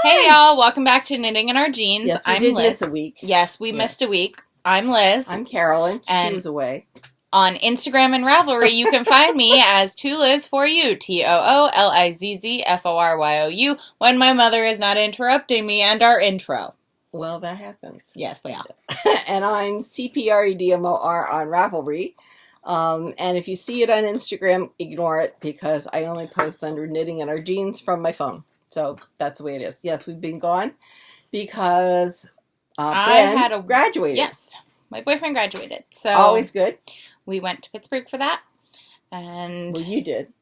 Hey y'all, welcome back to Knitting in Our Jeans. Yes, we I'm did Liz. miss a week. Yes, we missed a week. I'm Liz. I'm Carolyn. She was away. On Instagram and Ravelry, you can find me as Toolizzforyou, Toolizzforyou, when my mother is not interrupting me and our intro. Well, that happens. Yes, yeah. And I'm cpredmor on Ravelry. And if you see it on Instagram, ignore it because I only post under Knitting in Our Jeans from my phone. So that's the way it is. Yes, we've been gone because Ben graduated. Yes, my boyfriend graduated. So always good. We went to Pittsburgh for that. And well, you did.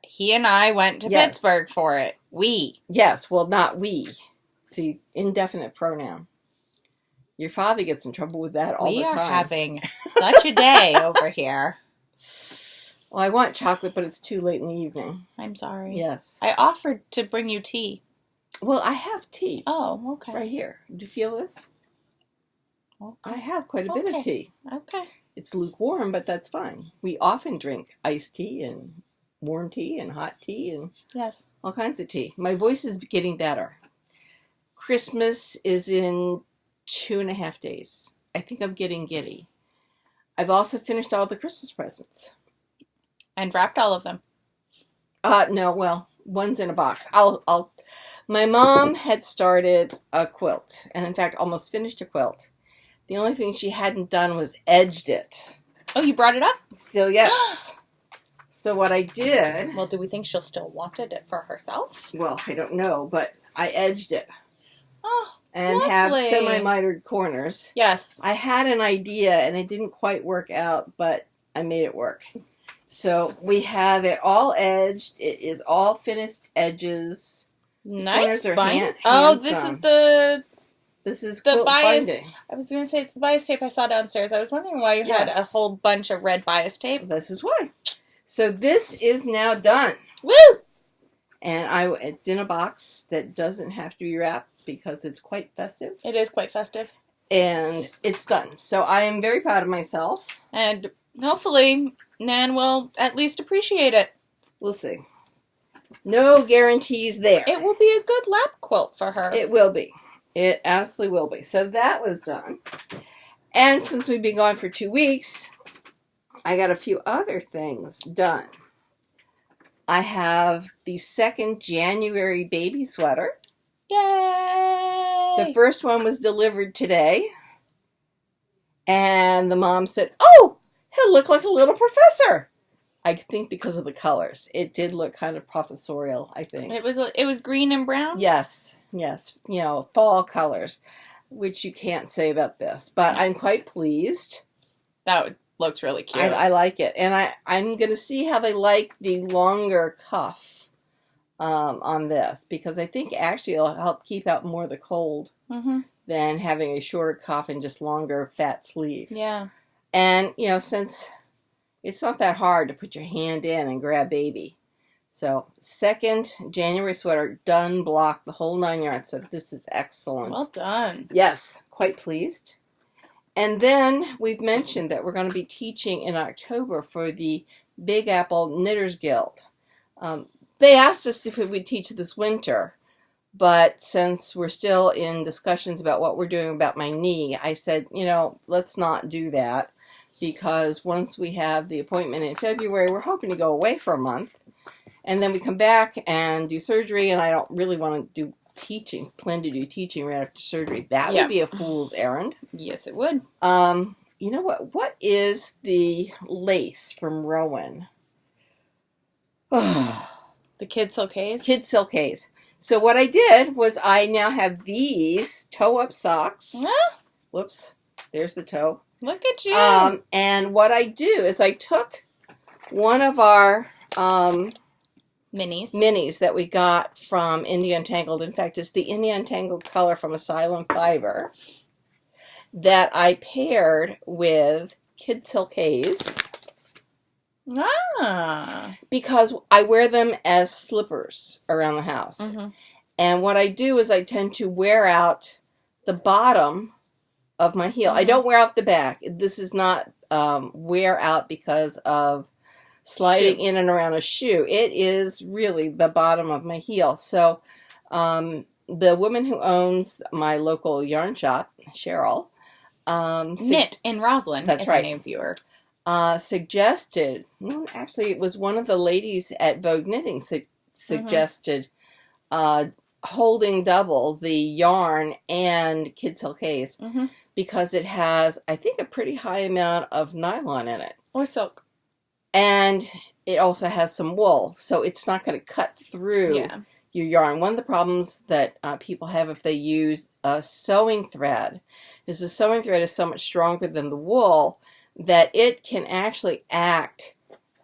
He and I went to Pittsburgh for it. We. Yes, well, not we. See, indefinite pronoun. Your father gets in trouble with that all the time. We are having such a day over here. Well, I want chocolate, but it's too late in the evening. I'm sorry. Yes. I offered to bring you tea. Well, I have tea. Oh, okay. Right here. Do you feel this? Okay. I have quite a bit of tea. Okay. It's lukewarm, but that's fine. We often drink iced tea and warm tea and hot tea and all kinds of tea. My voice is getting better. Christmas is in 2.5 days. I think I'm getting giddy. I've also finished all the Christmas presents. And wrapped all of them. No, well, one's in a box. My mom had started a quilt, and in fact, almost finished a quilt. The only thing she hadn't done was edged it. Oh, you brought it up? Still, yes. So what I did... Well, do we think she'll still want it for herself? Well, I don't know, but I edged it. Oh, and lovely. Have semi-mitered corners. Yes. I had an idea, and it didn't quite work out, but I made it work. So we have it all edged. It is all finished edges. Nice. Oh, This is the quilt bias. binding. I was going to say it's the bias tape I saw downstairs. I was wondering why you had a whole bunch of red bias tape. This is why. So this is now done. Woo! And it's in a box that doesn't have to be wrapped because it's quite festive. It is quite festive. And it's done. So I am very proud of myself. And hopefully Nan will at least appreciate it. We'll see. No guarantees there. It will be a good lap quilt for her. It will be. It absolutely will be. So that was done. And since we've been gone for 2 weeks, I got a few other things done. I have the second January baby sweater. Yay! The first one was delivered today. And the mom said, "Oh, he'll look like a little professor." I think because of the colors. It did look kind of professorial, I think. It was green and brown? Yes. You know, fall colors, which you can't say about this. But I'm quite pleased. That looks really cute. I like it. And I'm going to see how they like the longer cuff on this. Because I think actually it'll help keep out more of the cold than having a shorter cuff and just longer fat sleeve. Yeah. And, you know, since it's not that hard to put your hand in and grab baby. So, second January sweater, done, blocked, the whole 9 yards. So, this is excellent. Well done. Yes, quite pleased. And then we've mentioned that we're going to be teaching in October for the Big Apple Knitters Guild. They asked us if we would teach this winter, but since we're still in discussions about what we're doing about my knee, I said, you know, let's not do that because once we have the appointment in February, we're hoping to go away for a month. And then we come back and do surgery, and I don't really want to plan to do teaching right after surgery. That would be a fool's errand. Yes, it would. You know what? What is the lace from Rowan? The Kid Silk Haze? Kid Silk Haze. So what I did was I now have these toe-up socks. Whoops. There's the toe. Look at you. And what I do is I took one of our... minis that we got from India Untangled. In fact, it's the India Untangled color from Asylum Fiber that I paired with Kid Silk Haze. Because I wear them as slippers around the house. And what I do is I tend to wear out the bottom of my heel. I don't wear out the back. This is not wear out because of sliding in and around a shoe. It is really the bottom of my heel. So the woman who owns my local yarn shop, Cheryl, Knit in Roslyn. That's if right. Any viewer. Suggested. Well, actually, it was one of the ladies at Vogue Knitting suggested holding double the yarn and Kid Silk's because it has, I think, a pretty high amount of nylon in it. Or silk. And it also has some wool, so it's not going to cut through your yarn. One of the problems that people have if they use a sewing thread is the sewing thread is so much stronger than the wool that it can actually act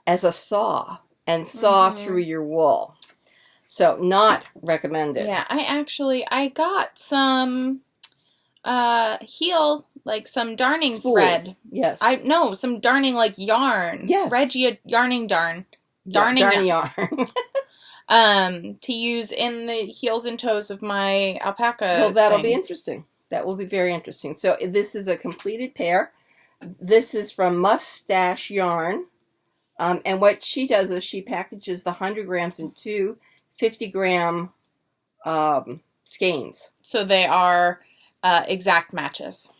as a saw and saw through your wool. So not recommended. Yeah, I got some some darning Spools. thread. Yes. Some darning like yarn. Yes. Regia yarning darn. Darning yarn. To use in the heels and toes of my alpaca. Well, that'll be interesting. That will be very interesting. So this is a completed pair. This is from Mustache Yarn. And what she does is she packages the 100 grams in two 50-gram skeins. So they are exact matches.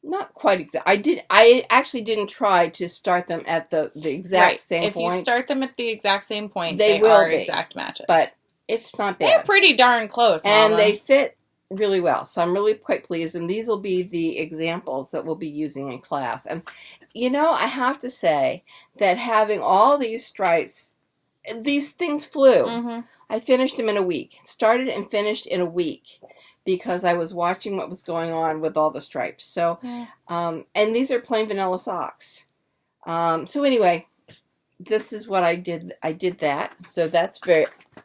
Not quite exact. I actually didn't try to start them at the exact same point. If you start them at the exact same point, they are be, exact matches. But it's not bad. They're pretty darn close, Mama. And they fit really well. So I'm really quite pleased. And these will be the examples that we'll be using in class. And, I have to say that having all these stripes, these things flew. I finished them in a week. Started and finished in a week because I was watching what was going on with all the stripes. So, and these are plain vanilla socks. So anyway, this is what I did. I did that. So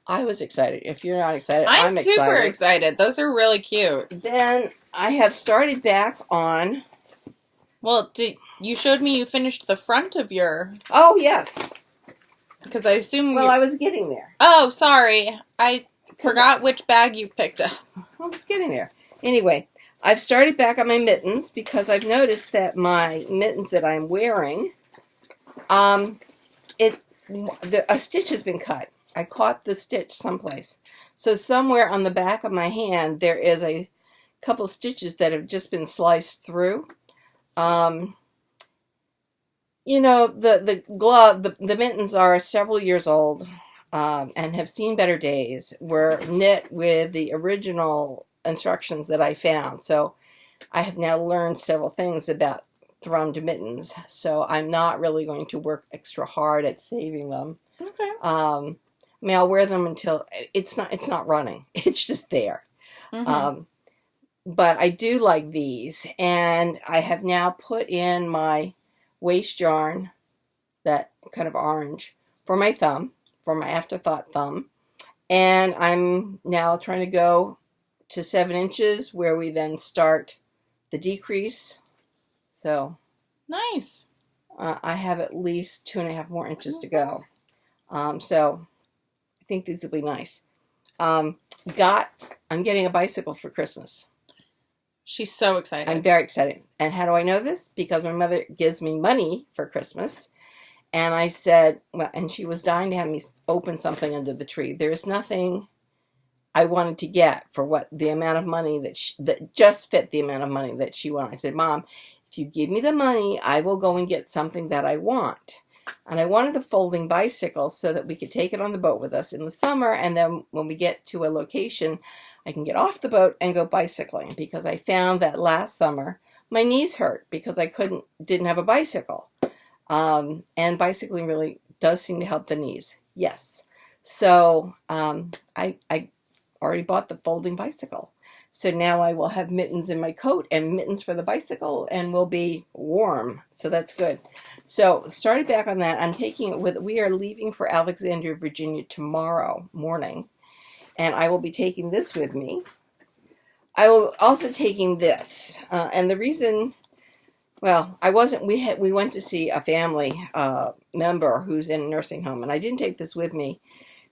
I was excited. If you're not excited, I'm excited. super excited. Those are really cute. Then I have started back on. Well, you showed me you finished the front of your. Oh, yes. Because I assume. Well, I was getting there. Oh, sorry. I forgot which bag you picked up. I was getting there. Anyway, I've started back on my mittens because I've noticed that my mittens that I'm wearing, a stitch has been cut. I caught the stitch someplace. So somewhere on the back of my hand, there is a couple stitches that have just been sliced through. The glove, the mittens are several years old and have seen better days. Were knit with the original instructions that I found. So I have now learned several things about thrummed mittens. So I'm not really going to work extra hard at saving them. Okay. I'll wear them until it's not running. It's just there. But I do like these, and I have now put in my waist yarn, that kind of orange, for my thumb, for my afterthought thumb. And I'm now trying to go to 7 inches where we then start the decrease. So nice. I have at least 2.5 more inches to go. So I think these will be nice. I'm getting a bicycle for Christmas. She's so excited. I'm very excited. And how do I know this? Because my mother gives me money for Christmas. And I said, and she was dying to have me open something under the tree. There's nothing I wanted to get for the amount of money that just fit the amount of money that she wanted. I said, Mom, if you give me the money, I will go and get something that I want. And I wanted the folding bicycle so that we could take it on the boat with us in the summer. And then when we get to a location, I can get off the boat and go bicycling, because I found that last summer my knees hurt because I didn't have a bicycle. And bicycling really does seem to help the knees. Yes. So I already bought the folding bicycle. So now I will have mittens in my coat and mittens for the bicycle, and will be warm. So that's good. So started back on that. I'm taking it we are leaving for Alexandria, Virginia tomorrow morning. And I will be taking this with me. I will also taking this. And the reason, we went to see a family member who's in a nursing home. And I didn't take this with me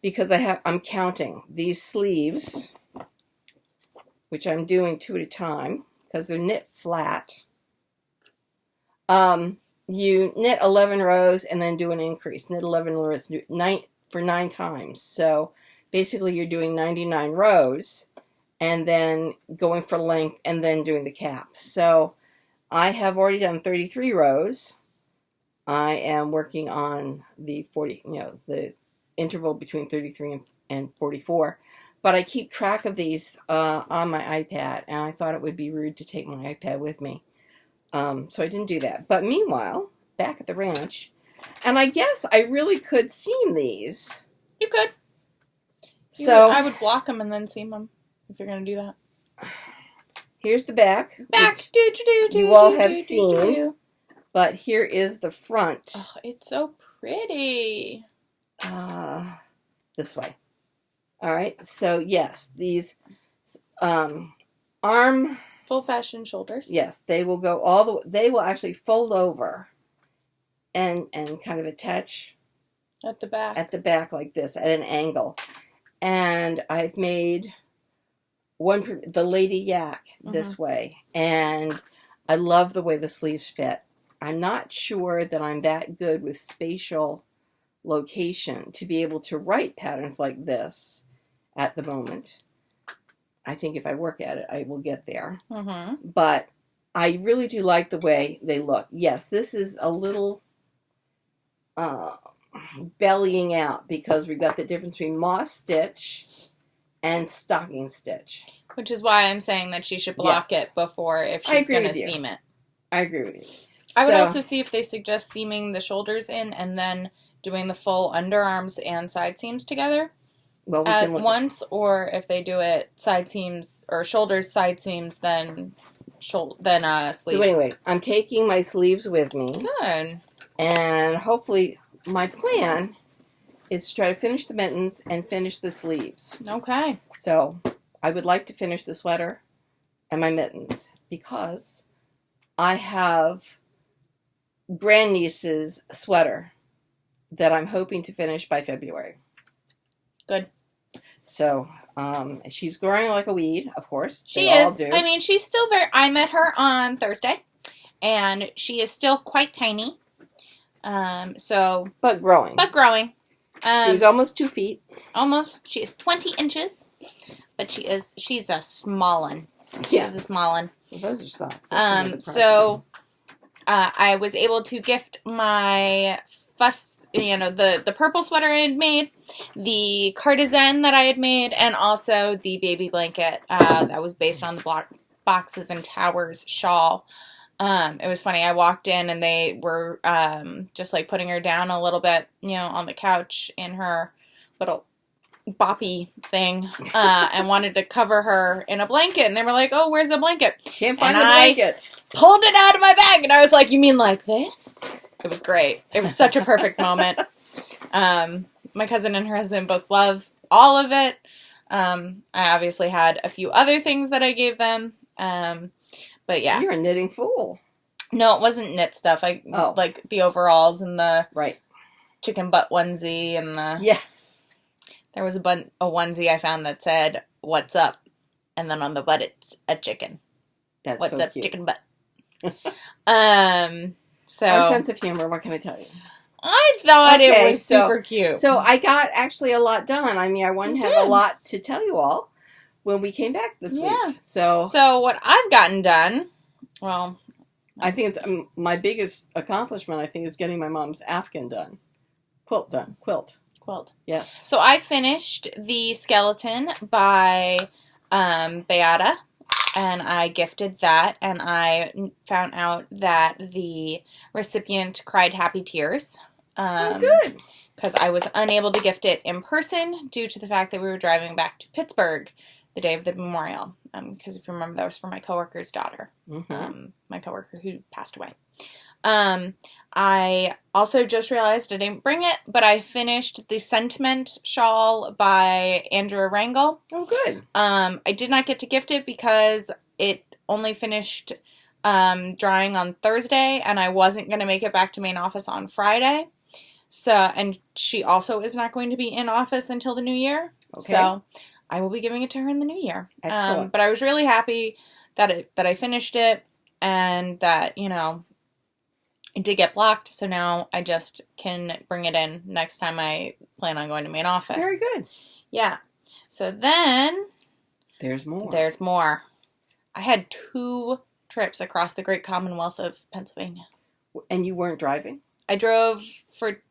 because I'm counting these sleeves, which I'm doing 2 at a time because they're knit flat. You knit 11 rows and then do an increase. Knit 11 rows for 9 times. So basically, you're doing 99 rows, and then going for length, and then doing the cap. So I have already done 33 rows. I am working on the 40, the interval between 33 and 44. But I keep track of these on my iPad, and I thought it would be rude to take my iPad with me. So I didn't do that. But meanwhile, back at the ranch, and I guess I really could seam these. You could. I would block them and then seam them if you're going to do that. Here's the back. Back. You all have seen. But here is the front. Oh, it's so pretty. This way. All right. So, yes, these arm... Full fashion shoulders. Yes, they will go all the way. They will actually fold over and kind of attach... At the back. At the back like this, at an angle. And I've made the Lady Yak this way. And I love the way the sleeves fit. I'm not sure that I'm that good with spatial location to be able to write patterns like this at the moment. I think if I work at it, I will get there. But I really do like the way they look. Yes, this is a little bellying out because we've got the difference between moss stitch and stocking stitch. Which is why I'm saying that she should block it before if she's going to seam it. I agree with you. I would also see if they suggest seaming the shoulders in and then doing the full underarms and side seams together at once, or if they do it side seams or shoulders, side seams, then sleeves. So anyway, I'm taking my sleeves with me. Good. And hopefully my plan is to try to finish the mittens and finish the sleeves. Okay. So I would like to finish the sweater and my mittens because I have grandniece's sweater that I'm hoping to finish by February. Good. So, she's growing like a weed, of course. She is. I mean, she's still I met her on Thursday, and she is still quite tiny. But growing. She's almost 2 feet. Almost. She is 20 inches, but she's a small one. Yeah. She's a small one. Well, those are socks. So I was able to gift my the purple sweater I had made, the cardigan that I had made, and also the baby blanket that was based on the Boxes and Towers shawl. It was funny. I walked in and they were just like putting her down a little bit, on the couch in her little boppy thing, and wanted to cover her in a blanket. And they were like, "Oh, where's the blanket?" Can't find the blanket. I pulled it out of my bag, and I was like, "You mean like this?" It was great. It was such a perfect moment. My cousin and her husband both love all of it. I obviously had a few other things that I gave them. But yeah. You're a knitting fool. No, it wasn't knit stuff. Like the overalls and the chicken butt onesie and the... Yes. There was a onesie I found that said, "What's up?" And then on the butt it's a chicken. That's What's so up, cute. chicken butt? So our sense of humor, what can I tell you? I thought it was super cute. So I got actually a lot done. I mean, I wouldn't have a lot to tell you all when we came back this week. So what I've gotten done, well... I think it's, my biggest accomplishment, I think, is getting my mom's Afghan done. Quilt. Yes. So I finished the skeleton by Beata, and I gifted that, and I found out that the recipient cried happy tears. Good. Because I was unable to gift it in person due to the fact that we were driving back to Pittsburgh the day of the memorial. Because if you remember, that was for my coworker's daughter. My coworker who passed away. I also just realized I didn't bring it, but I finished the sentiment shawl by Andrea Rangel. Oh, good. I did not get to gift it because it only finished drying on Thursday, and I wasn't going to make it back to main office on Friday. And she also is not going to be in office until the new year. Okay. So I will be giving it to her in the new year. Excellent. But I was really happy that I finished it, and that, it did get blocked, so now I just can bring it in next time I plan on going to main office. Very good. Yeah. So then There's more. There's more. I had 2 trips across the great Commonwealth of Pennsylvania. And you weren't driving? I drove for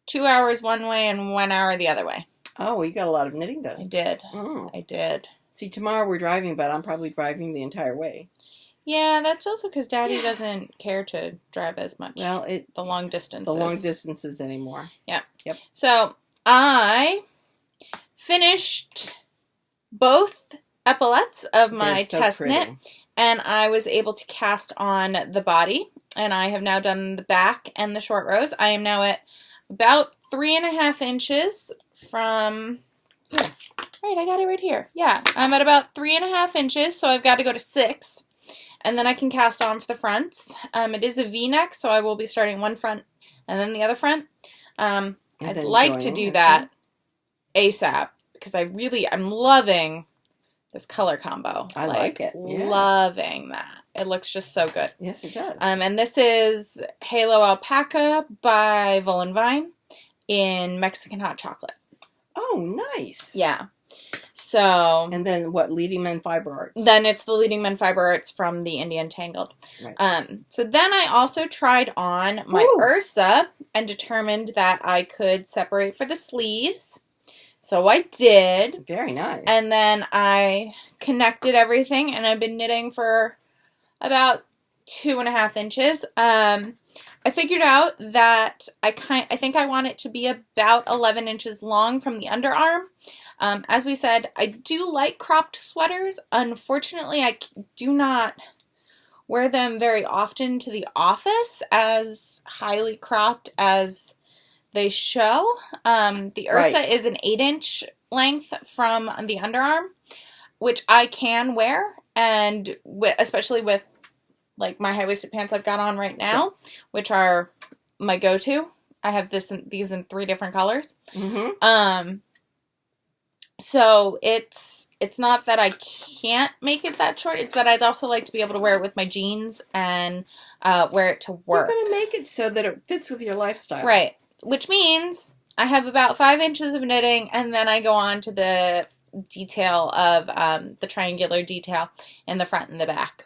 2 hours one way and 1 hour the other way. Oh, well, you got a lot of knitting done. I did. Oh. I did. See, tomorrow we're driving, but I'm probably driving the entire way. Yeah, that's also because Daddy doesn't care to drive as much. Well, the long distances. The long distances anymore. Yeah. Yep. So I finished both epaulets of my test knit, and I was able to cast on the body, and I have now done the back and the short rows. I am now at about 3.5 inches from... Yeah. Right, I got it right here. Yeah, I'm at about 3.5 inches, so I've got to go to 6. And then I can cast on for the fronts. It is a V-neck, so I will be starting one front and then the other front. I'd like to do that ASAP because I'm loving this color combo. I like it. Yeah. Loving that. It looks just so good. Yes, it does. And this is Halo Alpaca by Vine in Mexican hot chocolate. Oh, nice. Yeah. So... And then what? Leading Men Fiber Arts. Then it's the Leading Men Fiber Arts from the Indian Tangled. Right. So then I also tried on my Ursa and determined that I could separate for the sleeves. So I did. Very nice. And then I connected everything, and I've been knitting for about 2.5 inches. I figured out that I think I want it to be about 11 inches long from the underarm. As we said, I do like cropped sweaters. Unfortunately, I do not wear them very often to the office as highly cropped as they show. The Ursa is an 8-inch length from the underarm, which I can wear, and especially with like my high-waisted pants I've got on right now, which are my go-to. I have these in 3 different colors. Mm-hmm. So it's not that I can't make it that short. It's that I'd also like to be able to wear it with my jeans and wear it to work. You're going to make it so that it fits with your lifestyle. Right. Which means I have about 5 inches of knitting, and then I go on to the detail of the triangular detail in the front and the back.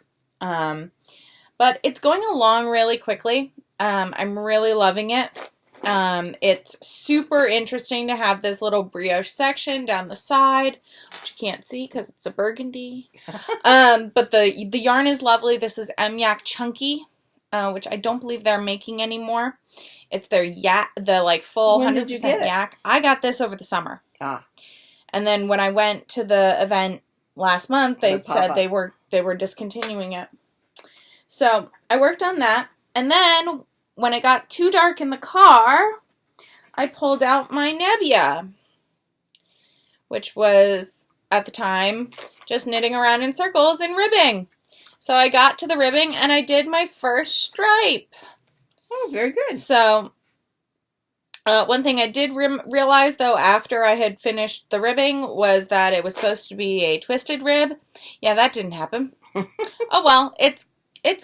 But it's going along really quickly. I'm really loving it. It's super interesting to have this little brioche section down the side, which you can't see because it's a burgundy. But the yarn is lovely. This is Yak Chunky, which I don't believe they're making anymore. It's their the like full 100% yak. I got this over the summer. And then when I went to the event last month, they said they were discontinuing it. So I worked on that, and then when it got too dark in the car, I pulled out my Nebia, which was, at the time, just knitting around in circles and ribbing. So I got to the ribbing, and I did my first stripe. Oh, very good. So, one thing I did realize, though, after I had finished the ribbing, was that it was supposed to be a twisted rib. Yeah, that didn't happen. Oh, well, it's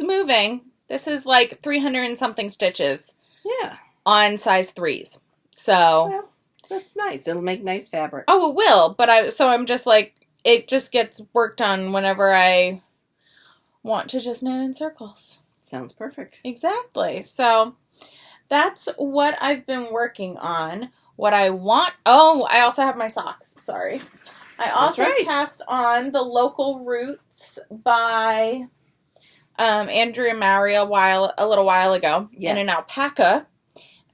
moving. This is like 300 and something stitches. Yeah. On size 3s. So. Well, that's nice. It'll make nice fabric. Oh, it will. But I'm just like, it just gets worked on whenever I want to just knit in circles. Sounds perfect. Exactly. So that's what I've been working on. What I want. Oh, I also have my socks. Sorry. I also cast on the Local Roots by Andrea and Mowry a little while ago in an alpaca.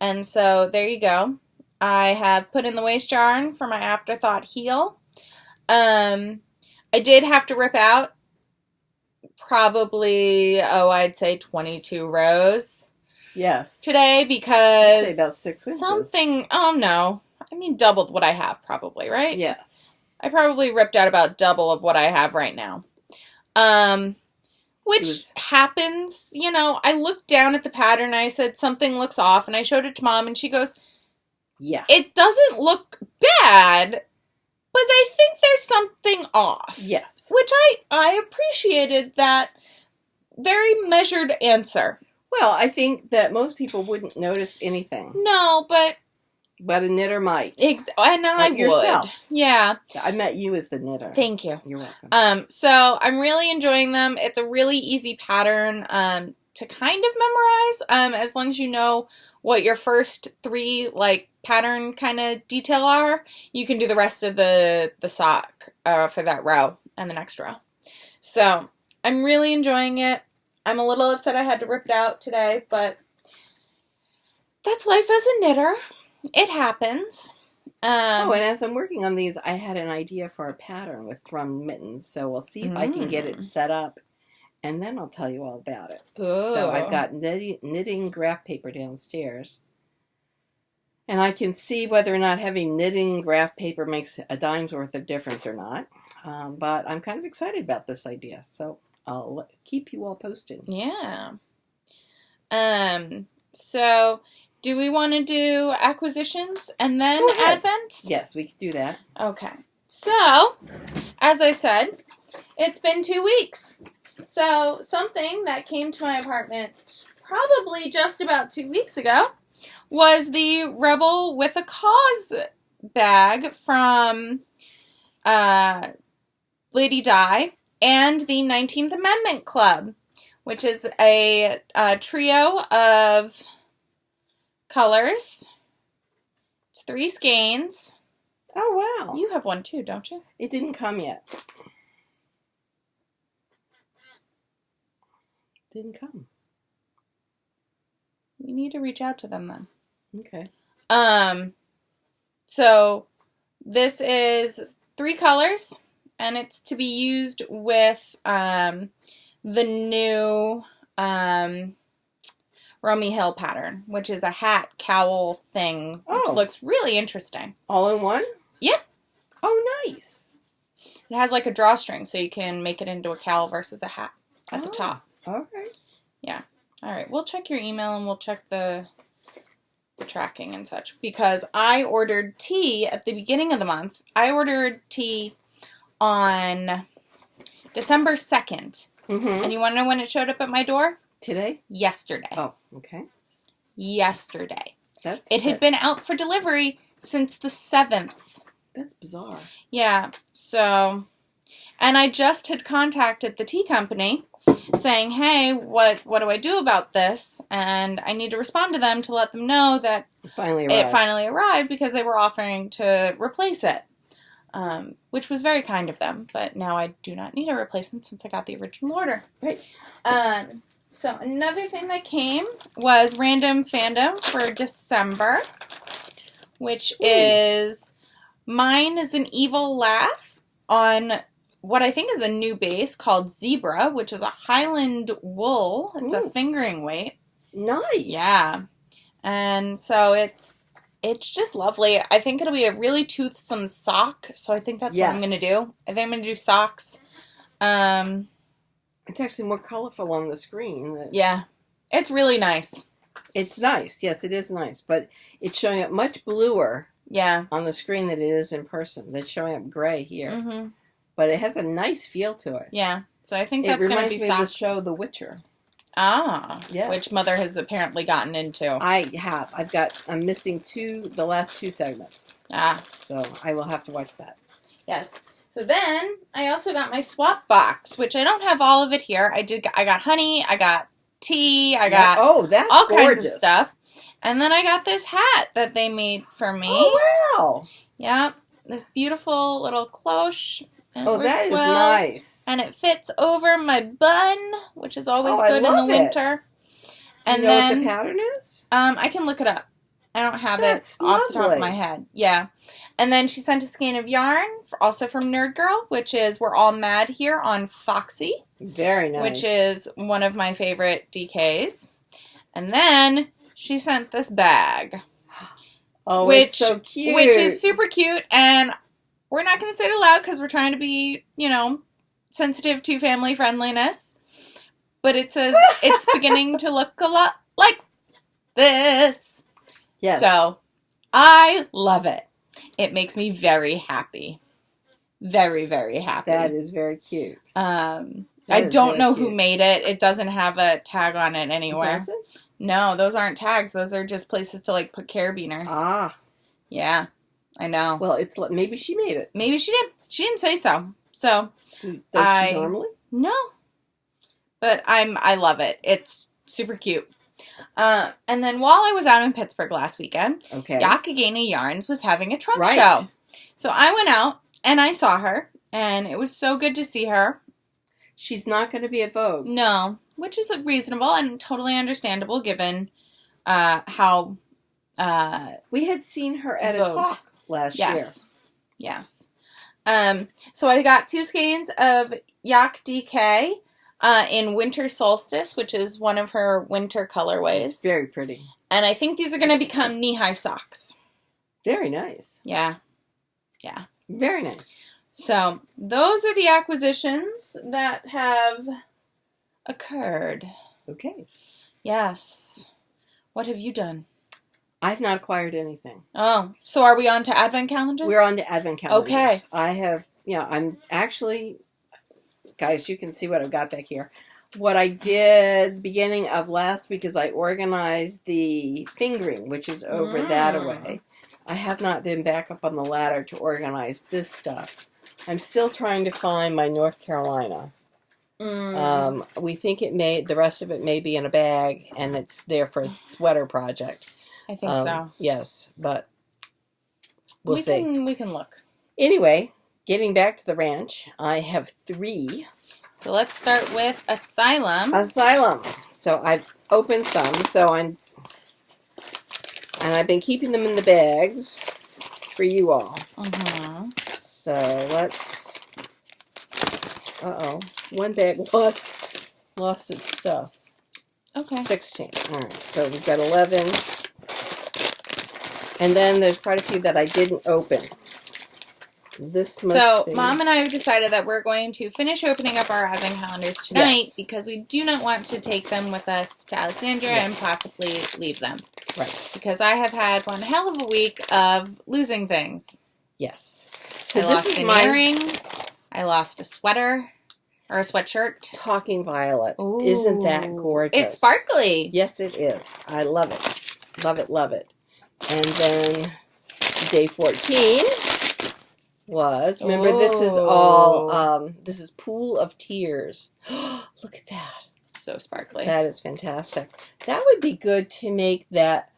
And so there you go. I have put in the waist yarn for my afterthought heel. I did have to rip out probably, I'd say 22 rows. Yes. Today because I'd say about 6 inches. Something, doubled what I have probably, right? Yes. I probably ripped out about double of what I have right now. Which happens, I looked down at the pattern and I said, something looks off, and I showed it to Mom, and she goes, yeah, it doesn't look bad, but I think there's something off. Yes. Which I appreciated that very measured answer. Well, I think that most people wouldn't notice anything. No, but But a knitter might. And I would. Yourself. Yeah. I met you as the knitter. Thank you. You're welcome. So I'm really enjoying them. It's a really easy pattern to kind of memorize, as long as you know what your first 3 like pattern kind of detail are. You can do the rest of the sock for that row and the next row. So I'm really enjoying it. I'm a little upset I had to rip it out today, but that's life as a knitter. It happens. And as I'm working on these, I had an idea for a pattern with thrum mittens. So we'll see if I can get it set up, and then I'll tell you all about it. Ooh. So I've got knitting graph paper downstairs. And I can see whether or not having knitting graph paper makes a dime's worth of difference or not. But I'm kind of excited about this idea. So I'll keep you all posted. Yeah. So do we want to do acquisitions and then Advents? Yes, we can do that. Okay. So, as I said, it's been 2 weeks. So, something that came to my apartment probably just about 2 weeks ago was the Rebel with a Cause bag from Lady Di and the 19th Amendment Club, which is a trio of colors. It's 3 skeins. Oh, wow. You have one too, don't you? It didn't come yet. Didn't come. We need to reach out to them then. Okay. So this is 3 colors, and it's to be used with the new Romy Hill pattern, which is a hat cowl thing, which looks really interesting. All in one? Yeah. Oh, nice. It has like a drawstring, so you can make it into a cowl versus a hat at the top. Okay. Yeah. All right. We'll check your email and we'll check the tracking and such, because I ordered tea at the beginning of the month. I ordered tea on December 2nd. Mm-hmm. And you want to know when it showed up at my door? Today? Yesterday. Oh, okay. Yesterday. It had been out for delivery since the 7th. That's bizarre. Yeah. So, and I just had contacted the tea company saying, hey, what do I do about this? And I need to respond to them to let them know that it finally arrived because they were offering to replace it, which was very kind of them. But now I do not need a replacement since I got the original order. Right. So another thing that came was Random Fandom for December, which is Mine is an Evil Laugh on what I think is a new base called Zebra, which is a Highland wool. It's a fingering weight. Nice. Yeah. And so it's just lovely. I think it'll be a really toothsome sock, so I think that's what I'm going to do. I think I'm going to do socks. It's actually more colorful on the screen. Yeah. It's really nice. It's nice. Yes, it is nice. But it's showing up much bluer on the screen than it is in person. That's showing up gray here. Mm-hmm. But it has a nice feel to it. Yeah. So I think that's going to be socks. It reminds me of the show The Witcher. Ah. Yes. Which Mother has apparently gotten into. I have. I'm missing the last 2 segments. Ah. So I will have to watch that. Yes. So then I also got my swap box, which I don't have all of it here. I got honey, I got tea, I got that's all gorgeous. Kinds of stuff. And then I got this hat that they made for me. Oh, wow. Yeah. This beautiful little cloche. And that is nice. And it fits over my bun, which is always good in the winter. Do you know what the pattern is? I can look it up. I don't have it off the top of my head. Yeah. And then she sent a skein of yarn, also from Nerd Girl, which is We're All Mad Here on Foxy. Very nice. Which is one of my favorite DKs. And then she sent this bag. Oh, it's so cute. Which is super cute, and we're not going to say it aloud because we're trying to be, sensitive to family friendliness. But it says, it's beginning to look a lot like this. Yes. So, I love it. It makes me very happy. Very, very happy. That is very cute. I don't know who made it. It doesn't have a tag on it anywhere. It doesn't? No, those aren't tags. Those are just places to, put carabiners. Ah. Yeah, I know. Well, it's maybe she made it. Maybe she did. She didn't say so. So Does she normally? No, but I love it. It's super cute. And then while I was out in Pittsburgh last weekend, Okay. Jacqueline Yarns was having a trunk Right. show. So I went out and I saw her, and it was so good to see her. She's not going to be at Vogue. No, which is reasonable and totally understandable given how we had seen her at Vogue. a talk last year. Yes. So I got 2 skeins of Yak DK in Winter Solstice, which is one of her winter colorways. It's very pretty. And I think these are going to become knee-high socks. Very nice. Yeah. Very nice. So those are the acquisitions that have occurred. Okay. Yes. What have you done? I've not acquired anything. Oh, so are we on to Advent calendars? We're on the Advent calendars. Okay. I have, I'm actually, guys, you can see what I've got back here. What I did beginning of last week is I organized the fingering, which is over that away. I have not been back up on the ladder to organize this stuff. I'm still trying to find my North Carolina. We think the rest of it may be in a bag, and it's there for a sweater project. I think so. Yes, but we'll see. We can look. Anyway, getting back to the ranch, I have 3. So let's start with Asylum. So I've opened some. And I've been keeping them in the bags for you all. So let's. One bag lost its stuff. Okay. 16. All right. So we've got 11. And then there's quite a few that I didn't open. Mom and I have decided that we're going to finish opening up our Advent calendars tonight because we do not want to take them with us to Alexandria and possibly leave them. Right. Because I have had one hell of a week of losing things. Yes. So I lost an earring. I lost a sweater or a sweatshirt. Talking Violet. Ooh. Isn't that gorgeous? It's sparkly. Yes, it is. I love it. Love it, love it. And then day 14 was, remember this is all, this is Pool of Tears. Look at that. So sparkly. That is fantastic. That would be good to make that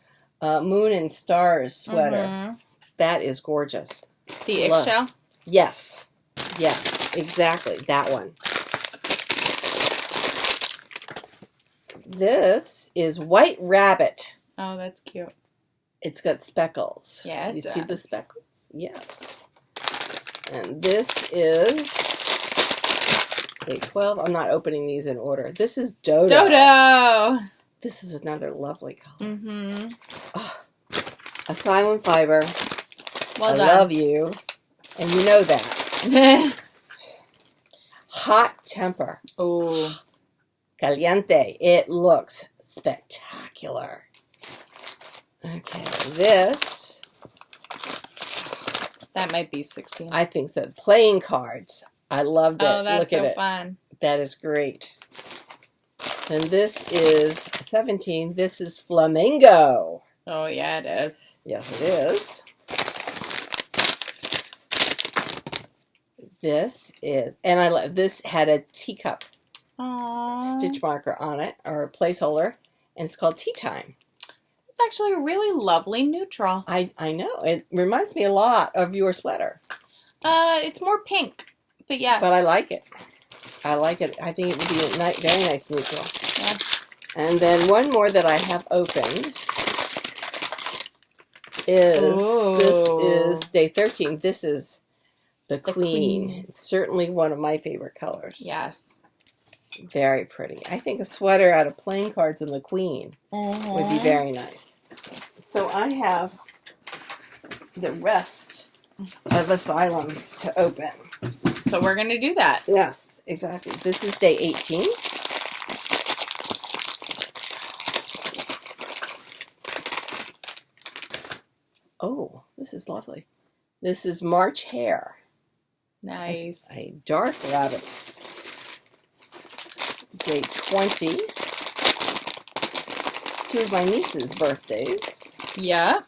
Moon and Stars sweater. That is gorgeous. The eggshell? Yes. Yes, exactly. That one. This is White Rabbit. Oh, that's cute. It's got speckles. Yeah, You see the speckles? Yes. And this is day 12. I'm not opening these in order. This is Dodo. Dodo! This is another lovely color. Mm-hmm. Oh, Asylum Fiber. Well done. I love you. And you know that. Hot Temper. Oh. Caliente. It looks spectacular. Okay, this. That might be 16. I think so. Playing cards. I loved it. Oh, that's Look at so it. fun. That is great. And this is 17. This is Flamingo. Oh, yeah, it is. Yes, it is. This is, and this had a teacup stitch marker on it, or a placeholder, and it's called Tea Time. It's actually a really lovely neutral. I know. It reminds me a lot of your sweater. It's more pink, but yes. But I like it. I like it. I think it would be a very nice neutral. Yeah. And then one more that I have opened is, this is day 13. This is the Queen. It's certainly one of my favorite colors. Yes. Very pretty. I think a sweater out of playing cards and the Queen would be very nice. So I have the rest of Asylum to open. So we're going to do that. Yes, exactly. This is day 18. Oh, this is lovely. This is March Hare. Nice. A dark rabbit. Day 20. 2 of my niece's birthdays. Yeah.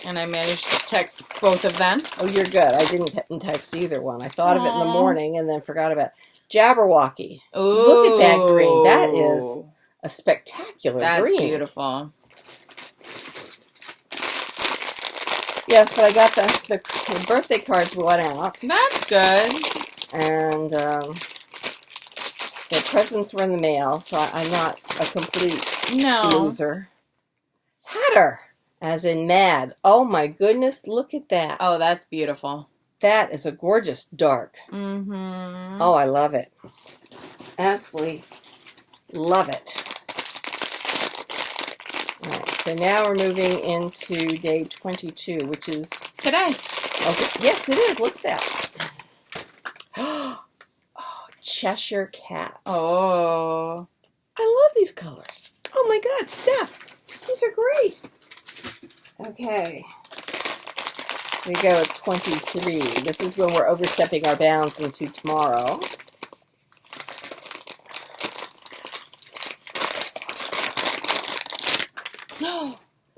And I managed to text both of them. Oh, you're good. I didn't text either one. I thought of it in the Aw. morning and then forgot about it. Jabberwocky. Ooh. Look at that green. That is a spectacular That's green. beautiful. Yes, but I got the birthday cards went out. That's good. And the presents were in the mail, so I'm not a complete loser. Hatter, as in mad. Oh my goodness, look at that. Oh, that's beautiful. That is a gorgeous dark. Mm-hmm. Oh, I love it. Absolutely love it. All right, so now we're moving into day 22, which is... Today. Okay. Yes, it is. Look at that. Oh, Cheshire Cat. Oh. I love these colors. Oh my God, Steph. These are great. Okay. We go with 23. This is when we're overstepping our bounds into tomorrow.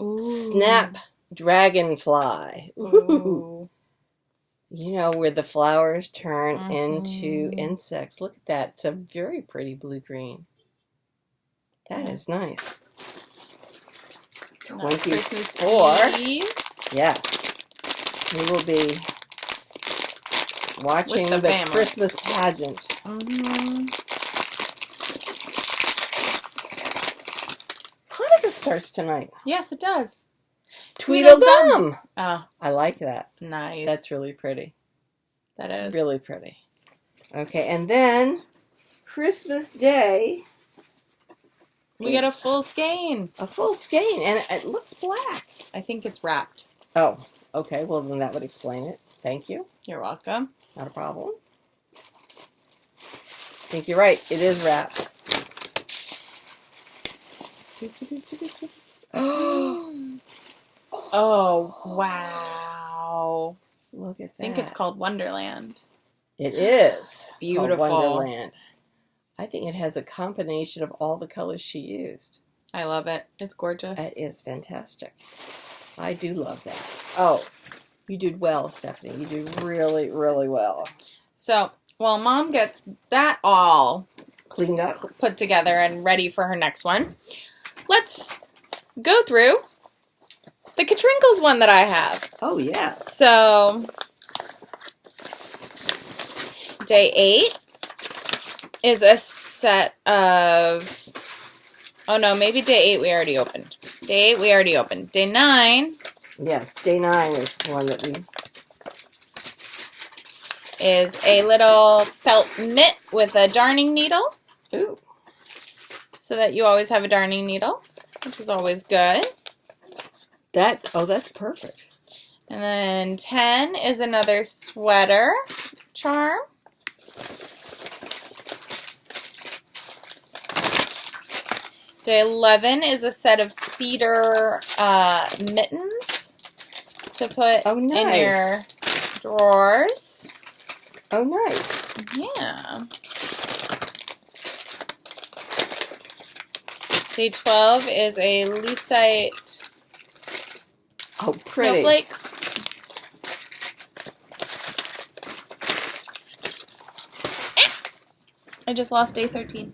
Ooh. Snap Dragonfly. Ooh. You know, where the flowers turn into insects. Look at that. It's a very pretty blue-green. That is nice. 24. Yeah. We will be watching the Christmas pageant. Hanukkah starts tonight. Yes, it does. Tweedledum! Oh. I like that. Nice. That's really pretty. That is. Really pretty. Okay, and then Christmas Day. We get a full skein. A full skein, and it looks black. I think it's wrapped. Oh, okay. Well, then that would explain it. Thank you. You're welcome. Not a problem. I think you're right. It is wrapped. Oh, wow. Look at that. I think it's called Wonderland. It is. Beautiful. Wonderland. I think it has a combination of all the colors she used. I love it. It's gorgeous. It is fantastic. I do love that. Oh, you did well, Stephanie. You did really, really well. So, while Mom gets that all cleaned up, put together, and ready for her next one, let's go through the Katrinkles one that I have. Oh, yeah. So, day 8 is a set of... Oh, no, maybe day 8 we already opened. Day 8 we already opened. Day 9... Yes, day 9 is one that we... is a little felt mitt with a darning needle. Ooh. So that you always have a darning needle, which is always good. That's perfect. And then 10 is another sweater charm. Day 11 is a set of cedar mittens to put in your drawers. Oh, nice. Yeah. Day 12 is a lucite snowflake. I just lost day 13.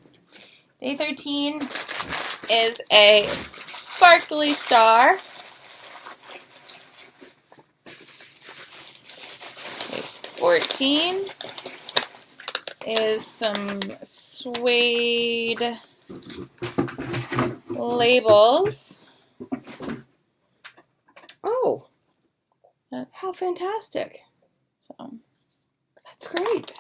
Day 13 is a sparkly star. Day 14 is some suede labels. Oh, how fantastic. So that's great.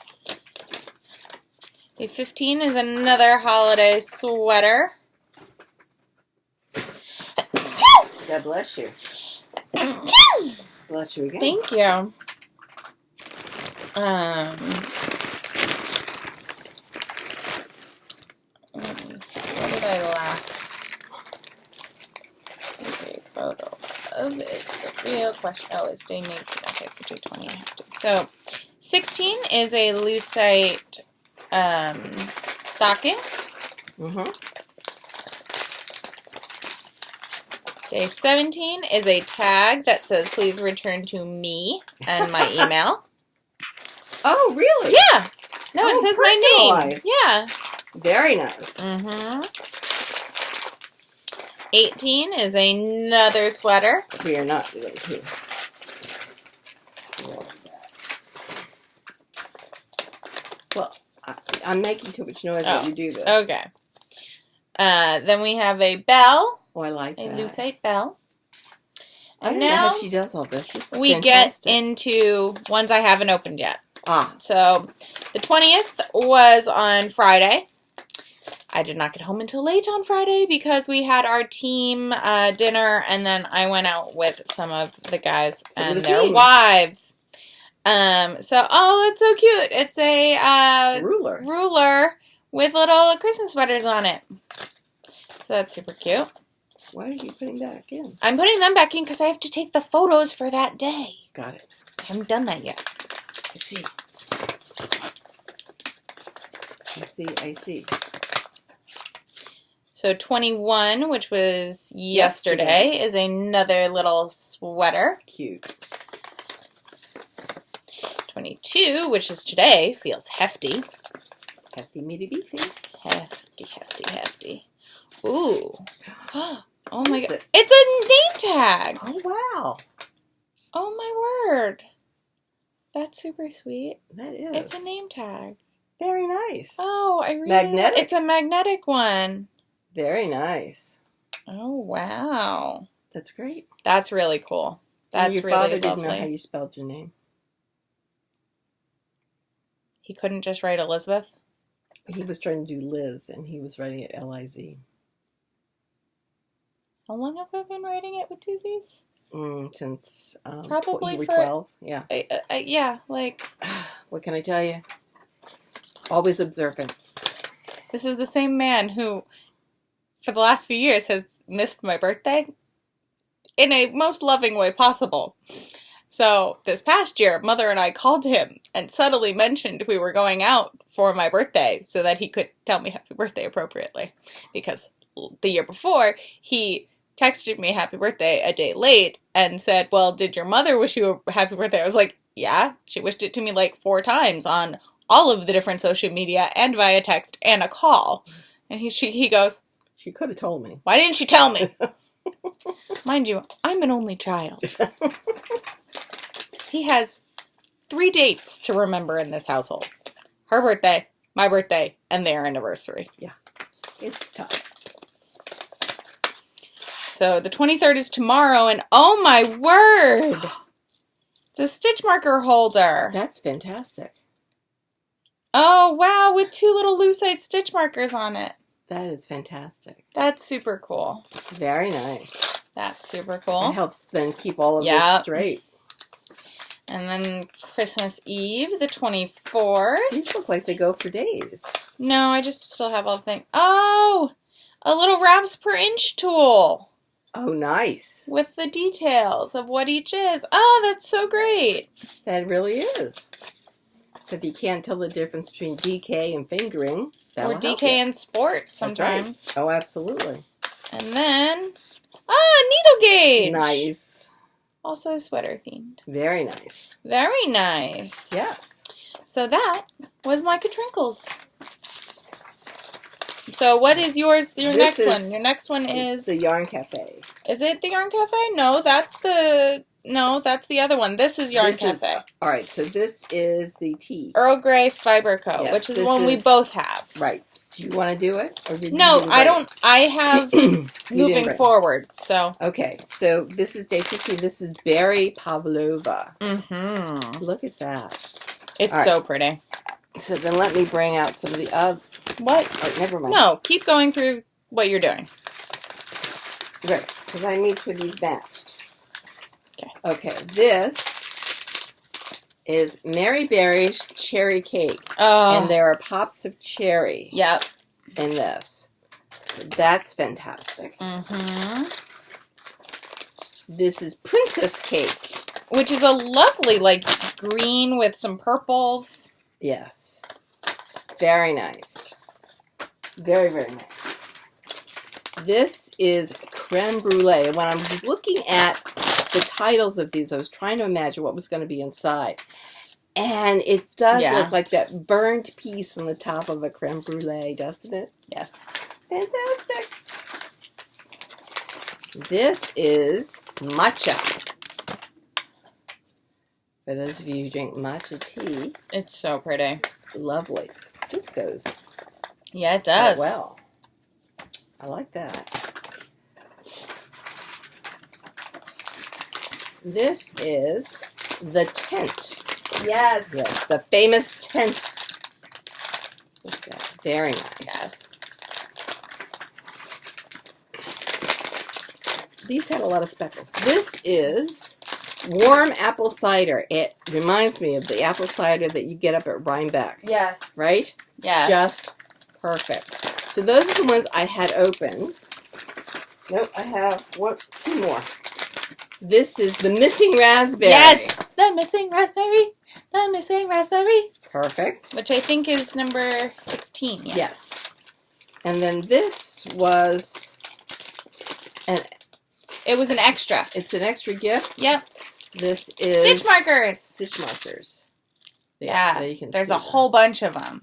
Day 15 is another holiday sweater. God bless you. Bless you again. Thank you. Let me see. What did I last take a photo of? It's the real question. Oh, it's day 19. Okay, so day 20 I have to. So, 16 is a lucite stocking. Day 17 is a tag that says, please return to me and my email. Oh, really? Yeah. No, it says my name. Yeah. Very nice. Mm-hmm. 18 is another sweater. We are not doing two. Well, I'm making too much noise when you do this. Okay. Then we have a bell. Oh, I like that. A lucite bell. I And don't know now how she does all this. This is we fantastic. get into ones I haven't opened yet. Ah. So the 20th was on Friday. I did not get home until late on Friday because we had our team dinner, and then I went out with some of the guys and their wives. Oh, that's so cute. It's a ruler with little Christmas sweaters on it. So that's super cute. Why are you putting that back in? I'm putting them back in because I have to take the photos for that day. Got it. I haven't done that yet. I see. I see. So 21, which was yesterday, is another little sweater. Cute. 22, which is today, feels hefty. Hefty, meaty, beefy. Hefty. Ooh. Oh my god. It? It's a name tag. Oh, wow. Oh my word. That's super sweet. That is. It's a name tag. Very nice. Oh, I really magnetic. It's a magnetic one. Very nice. Oh, wow. That's great. That's really cool. That's your really father lovely. didn't know how you spelled your name. He couldn't just write Elizabeth? He was trying to do Liz, and he was writing it L-I-Z. How long have I been writing it with two Z's? Since probably you were 12. Yeah. Yeah, like... What can I tell you? Always observant. This is the same man who, for the last few years, has missed my birthday in a most loving way possible. So, this past year, Mother and I called him and subtly mentioned we were going out for my birthday so that he could tell me happy birthday appropriately. Because the year before, he texted me happy birthday a day late and said, well, did your mother wish you a happy birthday? I was like, yeah, she wished it to me like 4 times on all of the different social media and via text and a call. And he goes, she could have told me. Why didn't she tell me? Mind you, I'm an only child. He has 3 dates to remember in this household. Her birthday, my birthday, and their anniversary. Yeah, it's tough. So the 23rd is tomorrow, and oh my word! It's a stitch marker holder. That's fantastic. Oh, wow, with 2 little lucite stitch markers on it. That is fantastic. That's super cool. Very nice. That's super cool. It helps then keep all of this straight. And then Christmas Eve, the 24th. These look like they go for days. No, I just still have all the things. Oh, a little wraps per inch tool. Oh, nice. With the details of what each is. Oh, that's so great. That really is. So if you can't tell the difference between DK and fingering, that'll help DK you. and sport sometimes. That's right. Oh, absolutely. And then, needle gauge. Nice. Also sweater themed. Very nice. Very nice. Yes. So that was my Katrinkles. So what is yours? Your next one. Your next one is the Yarn Cafe. Is it the Yarn Cafe? No, that's the other one. This is Yarn Cafe. All right, so this is the tea. Earl Grey Fiber Co., Yes, which is the one we both have. Right. Do you want to do it? Or did No, you I don't. I have moving forward, so. Okay, so this is day 15. This is Berry Pavlova. Mm-hmm. Look at that. It's so pretty. So then let me bring out some of the other. What? Oh, never mind. No, keep going through what you're doing. Right, because I need to be matched. Okay. Okay, this is Mary Berry's Cherry Cake. Oh. And there are pops of cherry. Yep. In this. That's fantastic. Mm-hmm. This is Princess Cake. Which is a lovely, like, green with some purples. Yes. Very nice. Very, very nice. This is creme brulee. And when I was looking at the titles of these, I was trying to imagine what was going to be inside. And it does look like that burned piece on the top of a creme brulee, doesn't it? Yes. Fantastic. This is matcha. For those of you who drink matcha tea. It's so pretty. Lovely. This goes. Yeah, it does. Well. I like that. This is the tent. Yes. Yes, the famous tent. Look at that. Very nice. Yes. These had a lot of speckles. This is warm apple cider. It reminds me of the apple cider that you get up at Rhinebeck. Yes. Right? Yes. Just perfect. So those are the ones I had open. Nope, I have two more. This is the missing raspberry. Yes, the missing raspberry. The missing raspberry. Perfect. Which I think is number 16. Yes. And then this was it was an extra. It's an extra gift. Yep. This is stitch markers. Stitch markers. Yeah. You can there's a whole bunch of them.